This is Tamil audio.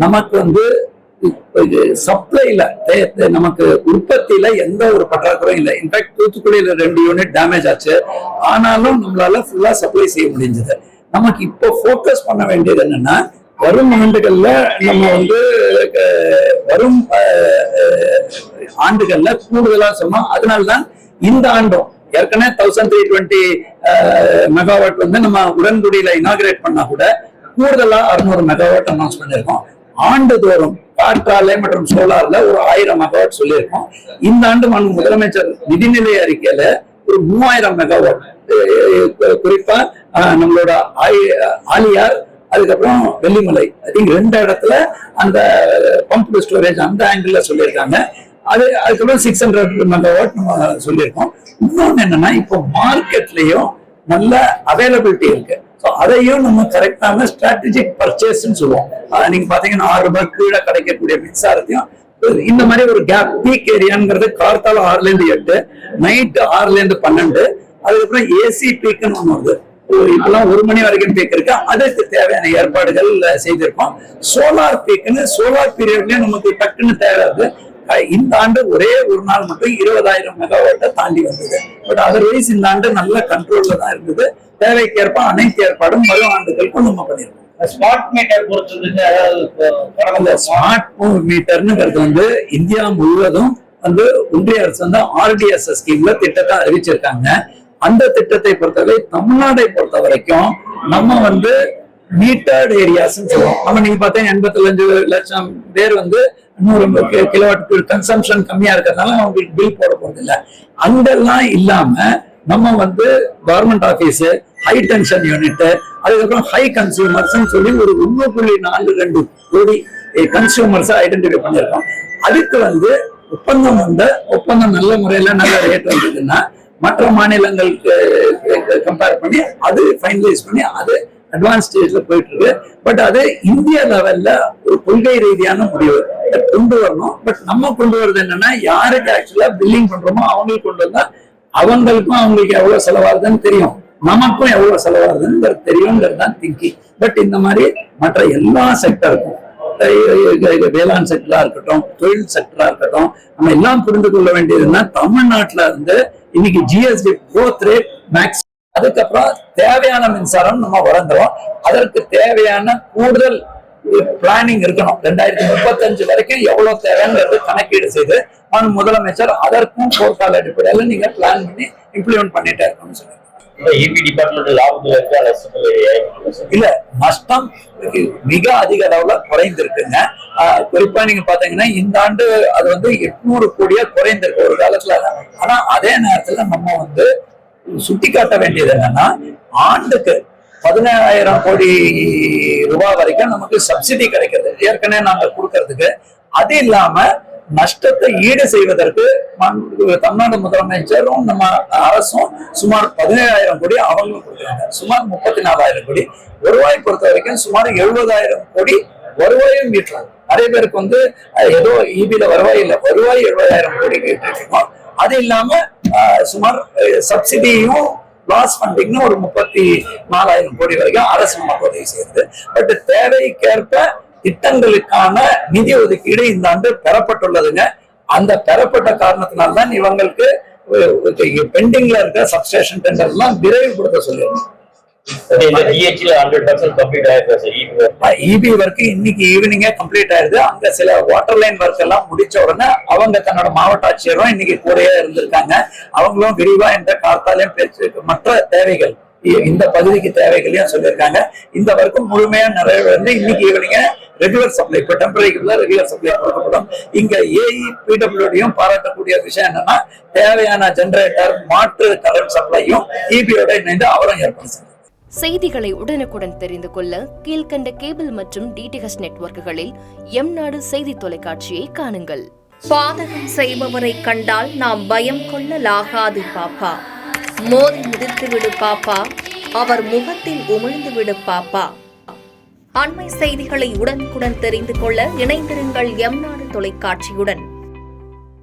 நமக்கு வந்து சப்ளைல நமக்கு உற்பத்தியில எந்த ஒரு பற்றாக்குறையும் இல்லை. இன்ஃபேக்ட் தூத்துக்குடியில 2 யூனிட் டேமேஜ் ஆச்சு, ஆனாலும் நம்மளால ஃபுல்லா சப்ளை செய்ய முடிஞ்சது. நமக்கு இப்போ போக்கஸ் பண்ண வேண்டியது என்னன்னா, வரும் ஆண்டுகள்ல நம்ம வந்து வரும் ஆண்டுகள்ல கூடுதலா சொன்னோம். அதனால்தான் இந்த ஆண்டும் ஏற்கனவே 1320 மெகாவாட் வந்து நம்ம உடன்குடியில இனாகிரேட் பண்ணா கூட கூடுதலா 600 மெகாவாட் அனௌன்ஸ் பண்ணிருக்கோம். ஆண்டுதோறும் காற்றாலை மற்றும் சோலார்ல ஒரு 1000 மெகாவாட் சொல்லியிருக்கோம். இந்த ஆண்டு முதலமைச்சர் நிதிநிலை அறிக்கையில ஒரு 3000 மெகாவாட், குறிப்பா நம்மளோட ஆலியார், அதுக்கப்புறம் வெள்ளிமலை, ஐ திங்க் 2 இடத்துல அந்த பம்ப் ஸ்டோரேஜ் அந்த ஆங்கிள் சொல்லியிருக்காங்க. அதுக்கப்புறம் 600 மெகாவாட் நம்ம சொல்லியிருக்கோம். இன்னொன்னு என்னன்னா, இப்போ மார்க்கெட்லயும் நல்ல அவைலபிலிட்டி இருக்கு. அதையும் நம்ம கரெக்டான ஸ்ட்ராட்டஜிக் பர்ச்சேஸ்ன்னு சொல்லுவோம். நீங்க பாத்தீங்கன்னா 6 ரூபாய் கீழே கிடைக்கக்கூடிய மின்சாரத்தையும் இந்த மாதிரி ஒரு கேப் பீக் ஏரியாங்கிறது கார்த்தால 6ல இருந்து 8, நைட் 6ல இருந்து 12, அதுக்கப்புறம் ஏசி பீக்குன்னு ஒண்ணு வருது. இப்பெல்லாம் 1 மணி வரைக்கும் பீக் இருக்கு. அதுக்கு தேவையான ஏற்பாடுகள் செய்திருக்கோம். சோலார் பீக்குன்னு சோலார் பீரியட்லயும் நமக்கு டக்குன்னு தேவை. இந்த ஆண்டு ஒரே ஒரு நாள் மட்டும் 20,000 மெகாவாட்டை தாண்டி வந்தது. பட் அதர்வைஸ் இந்த ஆண்டு நல்ல கண்ட்ரோல்ல தான் இருந்தது. தேவைக்கேற்ப அனைத்து ஏற்பாடும் வரும் ஆண்டுகளுக்கும் நம்ம பண்ணிருக்கோம். ஸ்மார்ட் மீட்டர் பொறுத்தது ஸ்மார்ட் மீட்டர்னுங்கிறது வந்து இந்தியா முழுவதும் வந்து ஒன்றிய அரசு வந்து RDSS ஸ்கீம்ல திட்டத்தை அறிவிச்சிருக்காங்க. அந்த திட்டத்தை பொறுத்தவரை தமிழ்நாட்டை பொறுத்த வரைக்கும் நம்ம வந்து மீட்டர்ட் ஏரியாஸ் சொல்லுவோம். நம்ம நீங்க பார்த்தீங்கன்னா 85 லட்சம் பேர் வந்து 100 கிலோவாட் கன்சம்ஷன் கம்மியா இருக்கிறதுனால அவங்களுக்கு பில் போட போறது இல்லை. அங்கெல்லாம் இல்லாம நம்ம வந்து government office, high tension unit, அதுக்கப்புறம் ஹை கன்சியூமர்ஸ் சொல்லி ஒரு 1.42 கோடி கன்சியூமர்ஸ் ஐடென்டிஃபை பண்ணியிருக்கோம். அதுக்கு வந்து ஒப்பந்தம் நல்ல முறையில நல்ல ரேட் வந்ததுன்னா மற்ற மாநிலங்களுக்கு கம்பேர் பண்ணி அது ஃபைனலைஸ் பண்ணி அது அட்வான்ஸ் ஸ்டேஜ்ல போயிட்டு இருக்கு. பட் அது இந்திய லெவல்ல ஒரு கொள்கை ரீதியான முடிவு கொண்டு வரணும். பட் நம்ம கொண்டு வரது என்னன்னா, யாருக்கு ஆக்சுவலா பில்லிங் பண்றோமோ அவங்களுக்கு கொண்டு வந்தா அவங்களுக்கு எவ்வளவு செலவாகுதுன்னு தெரியும், நமக்கும் எவ்வளவு செலவாகுதுன்னு தெரியுங்கிறது தான் திங்கிங். பட் இந்த மாதிரி மற்ற எல்லா செக்டருக்கும், வேளாண் செக்டரா இருக்கட்டும், தொழில் செக்டரா இருக்கட்டும், நம்ம எல்லாம் புரிந்து கொள்ள வேண்டியதுன்னா, தமிழ்நாட்டுல இருந்து இன்னைக்கு ஜிஎஸ்டி growth rate மேக்ஸ், அதுக்கப்புறம் தேவையான மின்சாரம் நம்ம வழங்குறோம். அதற்கு தேவையான கூடுதல் பிளானிங் இருக்கணும். 2035 வரைக்கும் எவ்வளவு தேவைங்கிறது கணக்கீடு செய்து முதலமைச்சர் அதற்கும் போர்க்கால அடிப்படையில் நீங்க பிளான் பண்ணி இம்ப்ளிமெண்ட் பண்ணிட்டே இருக்கணும்னு சொல்லுங்க. இல்ல, நஷ்டம் மிக அதிக அளவுல குறைந்திருக்குங்க. குறிப்பா நீங்க பாத்தீங்கன்னா இந்த ஆண்டு அது வந்து 800 கோடியா குறைந்திருக்கு ஒரு காலத்துல. ஆனா அதே நேரத்துல நம்ம வந்து சுட்டி காட்ட வேண்டியது என்னன்னா, ஆண்டுக்கு 17,000 கோடி ரூபாய் வரைக்கும் நமக்கு சப்சிடி கிடைக்கிறது ஏற்கனவே நாங்க கொடுக்கறதுக்கு. அது இல்லாம நஷ்டத்தை ஈடு செய்வதற்கு தமிழ்நாடு முதலமைச்சரும் நம்ம அரசும் சுமார் 17,000 கோடி அவங்களும் கொடுக்குறாங்க. சுமார் 34,000 கோடி. வருவாய் பொறுத்த வரைக்கும் சுமார் 70,000 கோடி வருவாயும் ஈட்டுறாங்க. நிறைய பேருக்கு வந்து ஏதோ ஈபில வருவாய் இல்லை, வருவாய் 70,000 கோடி ஈட்டிருக்கோம். அது இல்லாம சுமார் சப்சிடியும் லாஸ் ஃபண்டிங்னு ஒரு 34,000 கோடி வரைக்கும் அரசு நமக்கு உதவி செய்யுது. பட் தேவைக்கேற்ப திட்டங்களுக்கான நிதி ஒதுக்கீடு இந்த ஆண்டு பெறப்பட்டுள்ளதுங்க. அந்த பெறப்பட்ட காரணத்தினால்தான் இவங்களுக்கு பெண்டிங்ல இருக்க சப்ஸ்டேஷன் டெண்டர் எல்லாம் விரைவுபடுத்த சொல்லியிருக்கோம். இபி ஒர்க் இன்னைக்கு ஈவினிங்கே கம்ப்ளீட் ஆயிருது. அங்க சில வாட்டர் லைன் ஒர்க் எல்லாம் முடிச்ச உடனே அவங்க தன்னோட மாவட்ட ஆட்சியரும் இன்னைக்கு கூடயே இருந்திருக்காங்க. அவங்களும் விரிவா இந்த கார்த்தாலையும் பேச்சு மற்ற தேவைகள் இந்த பகுதிக்கு தேவைகளையும் சொல்லியிருக்காங்க. இந்த ஒர்க்கும் முழுமையா நிறைவேறி இன்னைக்கு ஈவினிங்க ரெகுலர் சப்ளை, இப்போ டெம்பரரிக்குள்ள ரெகுலர் சப்ளை கொடுக்கப்படும். இங்க ஏஇபிடபிள்யூடியும் பாராட்டக்கூடிய விஷயம் என்னன்னா, தேவையான ஜெனரேட்டர், மாற்று கரண்ட் சப்ளையும் இபியோட இணைந்து அவரும் ஏற்படுத்தும். செய்திகளை உடனுக்குடன் தெரிந்து கொள்ள கீழ்கண்ட கேபிள் மற்றும் டிடிஹெச் நெட்வொர்க்குகளில் எம்நாடு செய்தி தொலைக்காட்சியை காணுங்கள். பாதகம் செய்பவரை கண்டால் நாம் பயம் கொள்ளலாகாது பாப்பா. மோதி மிதித்து விடு பாப்பா, அவர் முகத்தில் உமிழ்ந்து விடு பாப்பா. அண்மை செய்திகளை உடனுக்குடன் தெரிந்து கொள்ள இணைந்திருங்கள் எம்நாடு தொலைக்காட்சியுடன்.